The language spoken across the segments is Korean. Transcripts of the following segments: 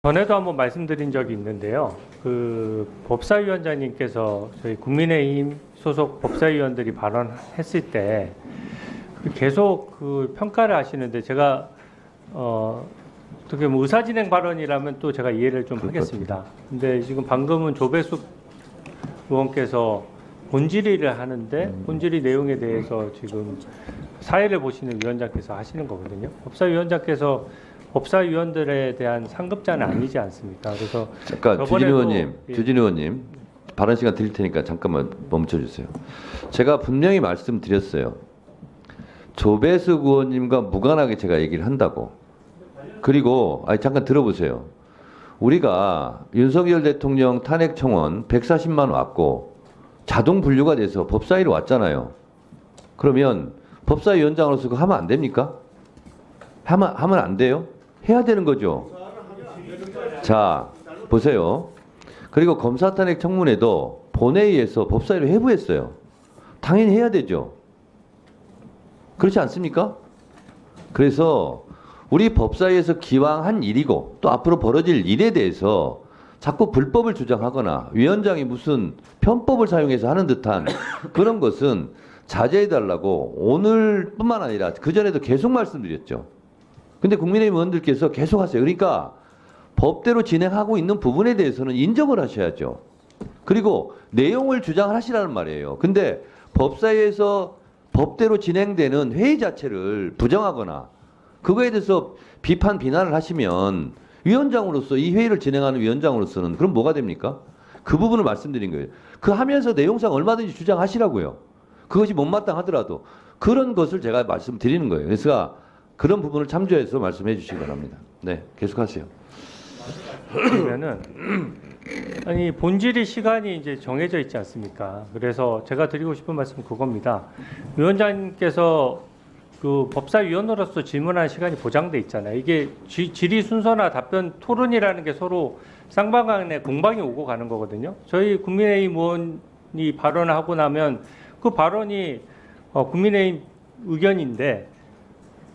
전에도 한번 말씀드린 적이 있는데요. 그 법사위원장님께서 저희 국민의힘 소속 법사위원들이 발언했을 때 계속 그 평가를 하시는데 제가 어떻게 뭐 의사진행 발언이라면 또 제가 이해를 좀 하겠습니다. 근데 지금 방금은 조배숙 의원께서 본질의를 하는데 본질의 내용에 대해서 지금 사회를 보시는 위원장께서 하시는 거거든요. 법사위원장께서 법사위원들에 대한 상급자는 아니지 않습니까? 그래서 잠깐 주진 의원님 발언 시간 드릴 테니까 잠깐만 멈춰주세요. 제가 분명히 말씀드렸어요. 조배숙 의원님과 무관하게 제가 얘기를 한다고. 그리고 잠깐 들어보세요. 우리가 윤석열 대통령 탄핵 청원 140만 원 왔고 자동 분류가 돼서 법사위로 왔잖아요. 그러면 법사위원장으로서 그거 하면 안 됩니까? 하면 안 돼요? 해야 되는 거죠. 자, 보세요. 그리고 검사 탄핵 청문회도 본회의에서 법사위로 회부했어요. 당연히 해야 되죠. 그렇지 않습니까? 그래서 우리 법사위에서 기왕 한 일이고 또 앞으로 벌어질 일에 대해서 자꾸 불법을 주장하거나 위원장이 무슨 편법을 사용해서 하는 듯한 그런 것은 자제해달라고 오늘뿐만 아니라 그전에도 계속 말씀드렸죠. 근데 국민의힘 의원들께서 계속 하세요. 그러니까 법대로 진행하고 있는 부분에 대해서는 인정을 하셔야죠. 그리고 내용을 주장을 하시라는 말이에요. 근데 법사위에서 법대로 진행되는 회의 자체를 부정하거나 그거에 대해서 비난을 하시면 위원장으로서 이 회의를 진행하는 위원장으로서는 그럼 뭐가 됩니까? 그 부분을 말씀드린 거예요. 그 하면서 내용상 얼마든지 주장하시라고요. 그것이 못마땅하더라도 그런 것을 제가 말씀드리는 거예요. 그래서 그런 부분을 참조해서 말씀해 주시기 바랍니다. 네, 계속하세요. 그러면은 아니 본질의 시간이 이제 정해져 있지 않습니까? 그래서 제가 드리고 싶은 말씀은 그겁니다. 위원장님께서 그 법사위원으로서 질문하는 시간이 보장돼 있잖아요. 이게 질의 순서나 답변 토론이라는 게 서로 쌍방간에 공방이 오고 가는 거거든요. 저희 국민의힘 의원이 발언을 하고 나면 그 발언이 국민의힘 의견인데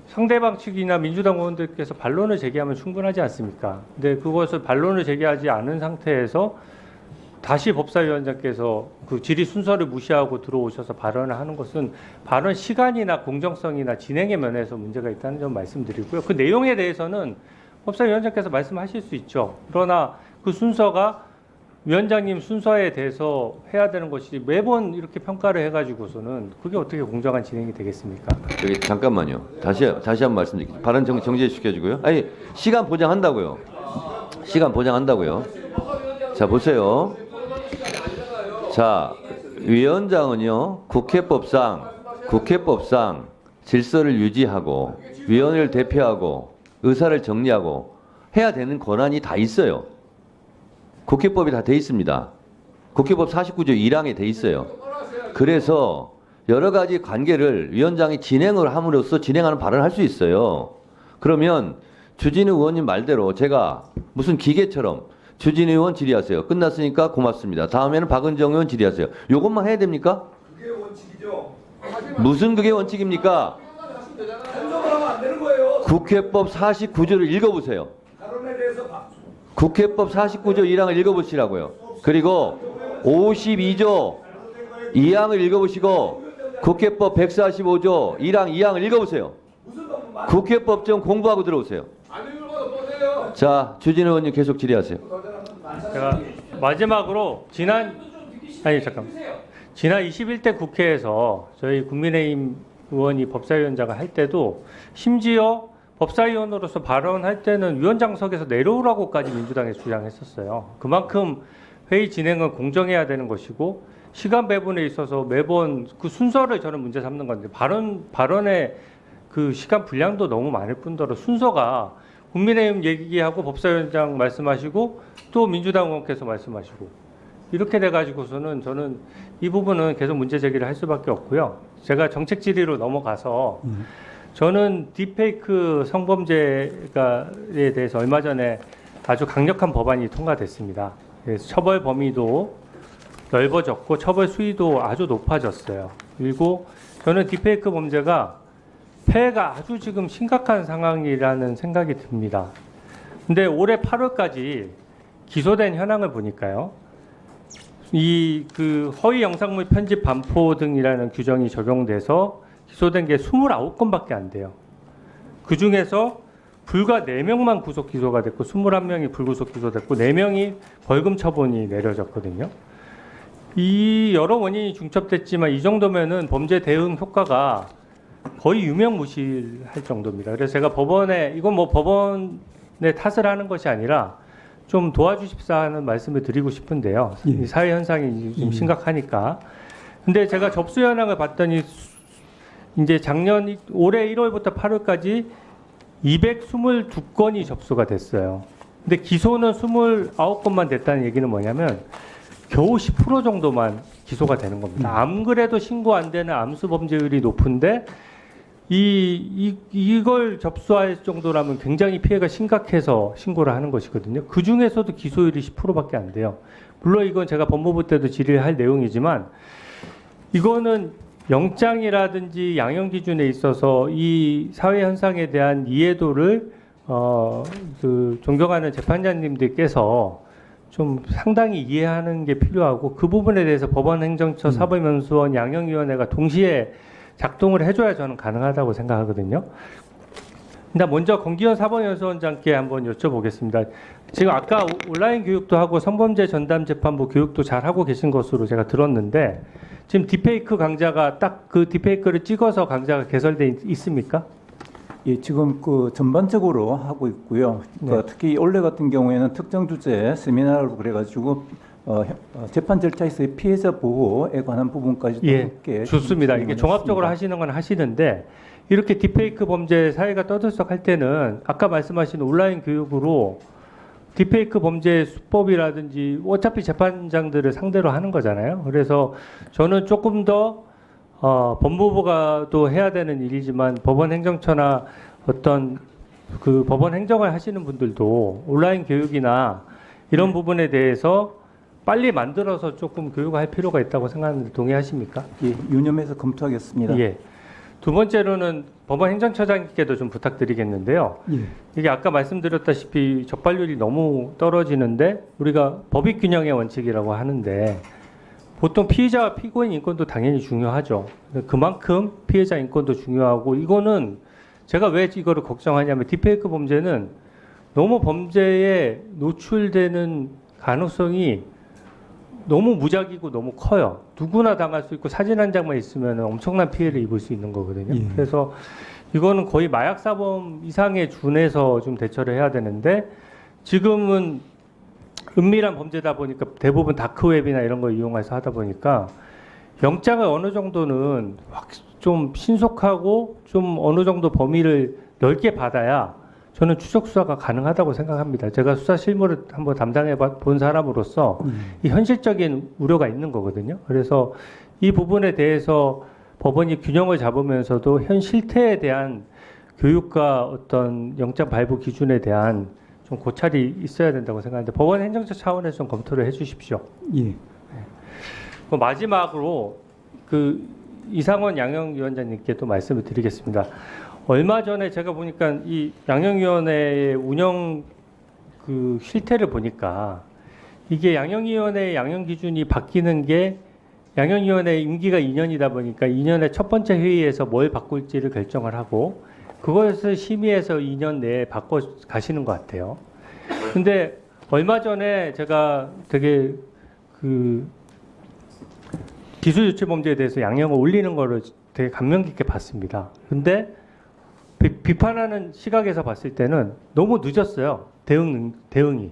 상대방 측이나 민주당 의원들께서 반론을 제기하면 충분하지 않습니까? 근데 그것을 반론을 제기하지 않은 상태에서 다시 법사위원장께서 그 질의 순서를 무시하고 들어오셔서 발언을 하는 것은 발언 시간이나 공정성이나 진행의 면에서 문제가 있다는 점 말씀드리고요. 그 내용에 대해서는 법사위원장께서 말씀하실 수 있죠. 그러나 그 순서가 위원장님 순서에 대해서 해야 되는 것이 매번 이렇게 평가를 해가지고서는 그게 어떻게 공정한 진행이 되겠습니까? 여기 잠깐만요. 다시 한번 말씀드릴게요. 발언 정지시켜주고요. 아니 시간 보장한다고요. 시간 보장한다고요. 자 보세요. 자 위원장은요 국회법상 질서를 유지하고 위원회를 대표하고 의사를 정리하고 해야 되는 권한이 다 있어요. 국회법이 다 돼 있습니다. 국회법 49조 1항에 돼 있어요. 그래서 여러 가지 관계를 위원장이 진행을 함으로써 진행하는 발언을 할 수 있어요. 그러면 주진우 의원님 말대로 제가 무슨 기계처럼 주진우 의원 질의하세요. 끝났으니까 고맙습니다. 다음에는 박은정 의원 질의하세요. 요것만 해야 됩니까? 그게 원칙이죠. 무슨 그게 원칙입니까? 국회법 49조를 읽어보세요. 국회법 49조 1항을 읽어보시라고요. 그리고 52조 2항을 읽어보시고 국회법 145조 1항 2항을 읽어보세요. 국회법 좀 공부하고 들어오세요. 자, 주진우 의원님 계속 질의하세요. 제가 마지막으로 지난 21대 국회에서 저희 국민의힘 의원이 법사위원장을 할 때도 심지어 법사위원으로서 발언할 때는 위원장석에서 내려오라고까지 민주당에 주장했었어요. 그만큼 회의 진행은 공정해야 되는 것이고 시간 배분에 있어서 매번 그 순서를 저는 문제 삼는 건데 발언의 그 시간 분량도 너무 많을 뿐더러 순서가 국민의힘 얘기하고 법사위원장 말씀하시고 또 민주당 의원께서 말씀하시고 이렇게 돼가지고서는 저는 이 부분은 계속 문제 제기를 할 수밖에 없고요. 제가 정책 질의로 넘어가서 저는 딥페이크 성범죄에 대해서 얼마 전에 아주 강력한 법안이 통과됐습니다. 그래서 처벌 범위도 넓어졌고 처벌 수위도 아주 높아졌어요. 그리고 저는 딥페이크 범죄가 폐해가 아주 지금 심각한 상황이라는 생각이 듭니다. 근데 올해 8월까지 기소된 현황을 보니까요. 이 그 허위 영상물 편집 반포 등이라는 규정이 적용돼서 기소된 게 29건밖에 안 돼요. 그 중에서 불과 4명만 구속 기소가 됐고 21명이 불구속 기소됐고 4명이 벌금 처분이 내려졌거든요. 이 여러 원인이 중첩됐지만 이 정도면은 범죄 대응 효과가 거의 유명무실할 정도입니다. 그래서 제가 법원에 이건 뭐 법원에 탓을 하는 것이 아니라 좀 도와주십사 하는 말씀을 드리고 싶은데요. 예. 이 사회 현상이 좀 심각하니까. 근데 제가 접수 현황을 봤더니 이제 올해 1월부터 8월까지 222건이 접수가 됐어요. 근데 기소는 29건만 됐다는 얘기는 뭐냐면 겨우 10% 정도만 기소가 되는 겁니다. 안 그래도 신고 안 되는 암수 범죄율이 높은데 이걸 접수할 정도라면 굉장히 피해가 심각해서 신고를 하는 것이거든요. 그 중에서도 기소율이 10%밖에 안 돼요. 물론 이건 제가 법무부 때도 질의할 내용이지만 이거는 영장이라든지 양형 기준에 있어서 이 사회 현상에 대한 이해도를 그 존경하는 재판장님들께서 좀 상당히 이해하는 게 필요하고 그 부분에 대해서 법원, 행정처, 사법연수원, 양형위원회가 동시에 작동을 해줘야 저는 가능하다고 생각하거든요. 근데 먼저 권기현 사법연수원장께 한번 여쭤보겠습니다. 지금 아까 온라인 교육도 하고 성범죄 전담 재판부 교육도 잘 하고 계신 것으로 제가 들었는데 지금 딥페이크 강좌가 딱 그 딥페이크를 찍어서 강좌가 개설돼 있습니까? 예, 지금 그 전반적으로 하고 있고요. 네. 특히 올해 같은 경우에는 특정 주제 세미나로 그래가지고 재판 절차에서의 피해자 보호에 관한 부분까지도 예, 함께 좋습니다. 이게 진행을 종합적으로 했습니다. 하시는 건 하시는데 이렇게 딥페이크 범죄 사회가 떠들썩할 때는 아까 말씀하신 온라인 교육으로 딥페이크 범죄 수법이라든지 어차피 재판장들을 상대로 하는 거잖아요. 그래서 저는 조금 더 법무부가 또 해야 되는 일이지만 법원 행정처나 어떤 그 법원 행정을 하시는 분들도 온라인 교육이나 이런 부분에 대해서 빨리 만들어서 조금 교육할 필요가 있다고 생각하는데 동의하십니까? 예, 유념해서 검토하겠습니다. 예. 두 번째로는 법원 행정처장님께도 좀 부탁드리겠는데요. 예. 이게 아까 말씀드렸다시피 적발률이 너무 떨어지는데 우리가 법익균형의 원칙이라고 하는데 보통 피의자와 피고인 인권도 당연히 중요하죠. 그만큼 피해자 인권도 중요하고 이거는 제가 왜 이거를 걱정하냐면 딥페이크 범죄는 너무 범죄에 노출되는 가능성이 너무 무작위고 너무 커요. 누구나 당할 수 있고 사진 한 장만 있으면 엄청난 피해를 입을 수 있는 거거든요. 예. 그래서 이거는 거의 마약 사범 이상에 준해서 좀 대처를 해야 되는데 지금은 은밀한 범죄다 보니까 대부분 다크웹이나 이런 거 이용해서 하다 보니까 영장을 어느 정도는 좀 신속하고 좀 어느 정도 범위를 넓게 받아야 저는 추적 수사가 가능하다고 생각합니다. 제가 수사 실무를 한번 담당해 본 사람으로서 이 현실적인 우려가 있는 거거든요. 그래서 이 부분에 대해서 법원이 균형을 잡으면서도 현 실태에 대한 교육과 어떤 영장 발부 기준에 대한 좀 고찰이 있어야 된다고 생각하는데 법원 행정처 차원에서 좀 검토를 해주십시오. 예. 마지막으로 그 이상원 양형위원장님께 또 말씀을 드리겠습니다. 얼마 전에 제가 보니까 이 양형위원회의 운영 그 실태를 보니까 이게 양형위원회의 양형 기준이 바뀌는 게 양형위원회 임기가 2년이다 보니까 2년의 첫 번째 회의에서 뭘 바꿀지를 결정을 하고 그것을 심의해서 2년 내에 바꿔 가시는 것 같아요. 근데 얼마 전에 제가 되게 그 기술 유출 범죄에 대해서 양형을 올리는 거를 되게 감명 깊게 봤습니다. 근데 비판하는 시각에서 봤을 때는 너무 늦었어요. 대응이.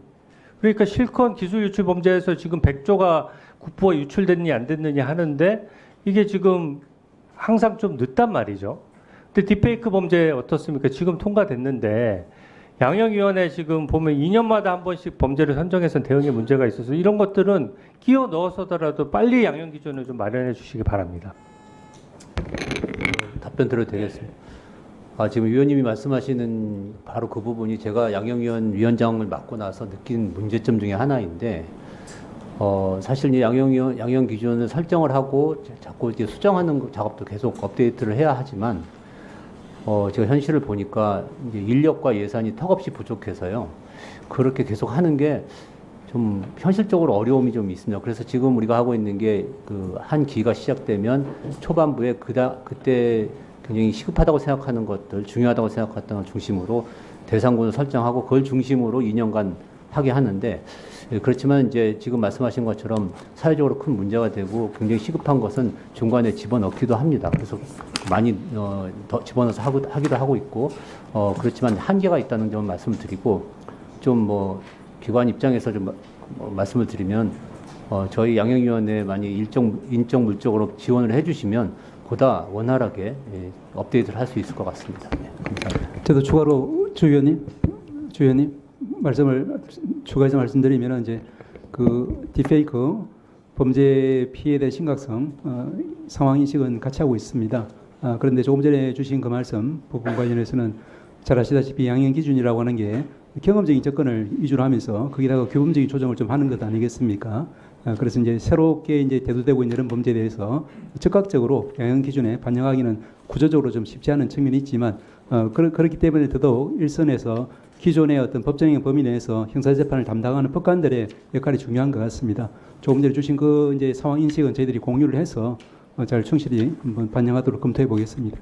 그러니까 실컷 기술 유출 범죄에서 지금 100조가 국부가 유출됐느냐 안 됐느냐 하는데 이게 지금 항상 좀 늦단 말이죠. 근데 딥페이크 범죄 어떻습니까? 지금 통과됐는데 양형위원회 지금 보면 2년마다 한 번씩 범죄를 선정해서 대응에 문제가 있어서 이런 것들은 끼워 넣어서더라도 빨리 양형 기준을 좀 마련해 주시기 바랍니다. 답변 드려도 되겠습니다. 지금 위원님이 말씀하시는 바로 그 부분이 제가 양형위원장을 맡고 나서 느낀 문제점 중에 하나인데, 사실 이 양형 기준을 설정을 하고 자꾸 이제 수정하는 작업도 계속 업데이트를 해야 하지만, 제가 현실을 보니까 이제 인력과 예산이 턱없이 부족해서요. 그렇게 계속 하는 게 좀 현실적으로 어려움이 좀 있습니다. 그래서 지금 우리가 하고 있는 게 그 한 기가 시작되면 초반부에 그때 굉장히 시급하다고 생각하는 것들, 중요하다고 생각했던 걸 중심으로 대상군을 설정하고 그걸 중심으로 2년간 하게 하는데, 그렇지만 이제 지금 말씀하신 것처럼 사회적으로 큰 문제가 되고 굉장히 시급한 것은 중간에 집어넣기도 합니다. 그래서 많이 더 집어넣어서 하기도 하고 있고, 그렇지만 한계가 있다는 점을 말씀드리고, 좀 뭐 기관 입장에서 좀 말씀을 드리면, 저희 양형위원회 많이 인적 물적으로 지원을 해주시면 보다 원활하게 업데이트를 할 수 있을 것 같습니다. 네, 감사합니다. 저도 추가로 주 의원님 말씀을 추가해서 말씀드리면 이제 그 딥페이크 범죄 피해에 대한 심각성 상황 인식은 같이 하고 있습니다. 그런데 조금 전에 주신 그 말씀 부분 관련해서는 잘 아시다시피 양형 기준이라고 하는 게 경험적인 접근을 위주로 하면서 거기다가 규범적인 조정을 좀 하는 것 아니겠습니까? 그래서 이제 새롭게 이제 대두되고 있는 이런 범죄에 대해서 적극적으로 양형 기준에 반영하기는 구조적으로 좀 쉽지 않은 측면이 있지만 그렇기 때문에 더더욱 일선에서 기존의 어떤 법정형 범위 내에서 형사재판을 담당하는 법관들의 역할이 중요한 것 같습니다. 조금 전에 주신 그 이제 상황 인식은 저희들이 공유를 해서 잘 충실히 한번 반영하도록 검토해 보겠습니다.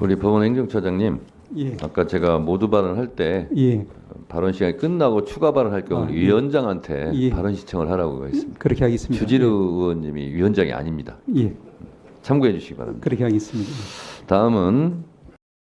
우리 법원 행정처장님, 예. 아까 제가 모두 발언할 때 예. 발언 시간이 끝나고 추가 발언할 경우 예. 위원장한테 예. 발언 시청을 하라고 했습니다. 그렇게 하겠습니다. 주진우 의원님이 위원장이 아닙니다. 예. 참고해 주시기 바랍니다. 그렇게 하겠습니다. 다음은